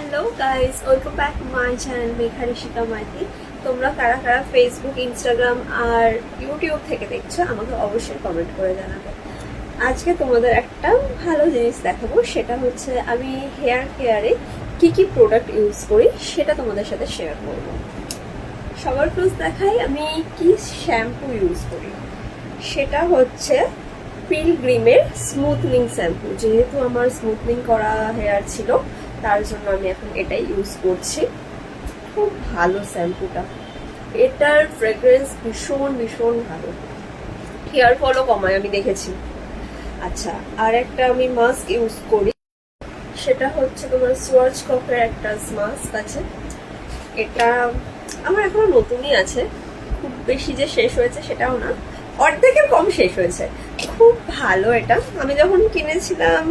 Hello guys, welcome back to my channel Megha Rishika Maiti. তোমরা কারা কারা ফেসবুক, ইনস্টাগ্রাম আর ইউটিউব থেকে দেখছো আমাকে অবশ্যই কমেন্ট করে জানাবে। আজকে তোমাদের একটা ভালো জিনিস দেখাবো, সেটা হচ্ছে আমি হেয়ার কেয়ারে কি কি প্রোডাক্ট ইউজ করি সেটা তোমাদের সাথে শেয়ার করবো। সবার ফার্স্ট দেখাই আমি কি শ্যাম্পু ইউজ করি। সেটা হচ্ছে পিলগ্রিমের স্মুথনিং শ্যাম্পু। যেহেতু আমার স্মুথনিং করা হেয়ার ছিল, তার জন্য আমি এখন এটাই ইউজ করছি। খুব ভালো শ্যাম্পুটা, এটার ফ্রেগ্রেন্স ভীষণ ভীষণ ভালো, হেয়ার ফলও কমায় আমি দেখেছি। আচ্ছা, আর একটা আমি মাস্ক ইউজ করি, সেটা হচ্ছে তোমার সোয়াচ কফের একটা মাস্ক আছে। এটা আমার এখনো নতুনই আছে, খুব বেশি যে শেষ হয়েছে সেটাও না, অর্ধেকের কম শেষ হয়েছে। খুব ভালো এটা, আমি যখন কিনেছিলাম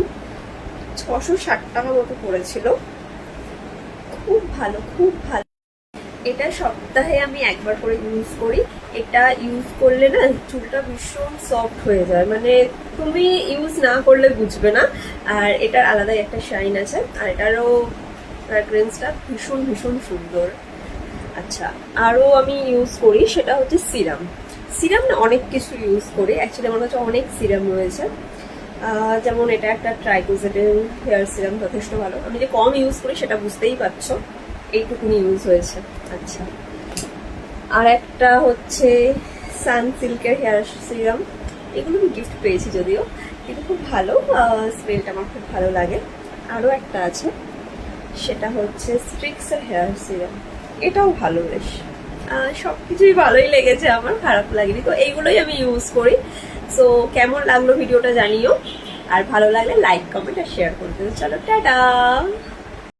660 টাকা মতো পড়েছিল। খুব ভালো, খুব ভালো। এটা সপ্তাহে আমি একবার করে ইউজ করি। এটা ইউজ করলে না চুলটা ভীষণ সফট হয়ে যায়, মানে তুমি ইউজ না করলে বুঝবে না। আর এটার আলাদাই একটা শাইন আছে, আর এটারও ফ্র্যাগ্রেন্সটা ভীষণ ভীষণ সুন্দর। আচ্ছা, আরও আমি ইউজ করি সেটা হচ্ছে সিরাম। সিরাম না অনেক কিছু ইউজ করি, অ্যাকচুয়ালি আমার কাছে অনেক সিরাম রয়েছে। যেমন এটা একটা ট্রাইকোজেটের হেয়ার সিরাম, যথেষ্ট ভালো। আমি যে কম ইউজ করি সেটা বুঝতেই পারছো, এইটুকুনি ইউজ হয়েছে। আচ্ছা, আর একটা হচ্ছে সানসিল্কের হেয়ার সিরাম। এগুলো আমি গিফট পেয়েছি যদিও, কিন্তু খুব ভালো, স্মেলটা আমার খুব ভালো লাগে। আরও একটা আছে, সেটা হচ্ছে স্ট্রিক্সের হেয়ার সিরাম। এটাও ভালো বেশ। সব কিছুই ভালোই লেগেছে আমার, খারাপ লাগেনি। তো এইগুলোই আমি ইউজ করি। সো কেমন লাগলো ভিডিওটা জানিও, আর ভালো লাগলে লাইক, কমেন্ট আর শেয়ার করে দেবে। চলো, টাটা।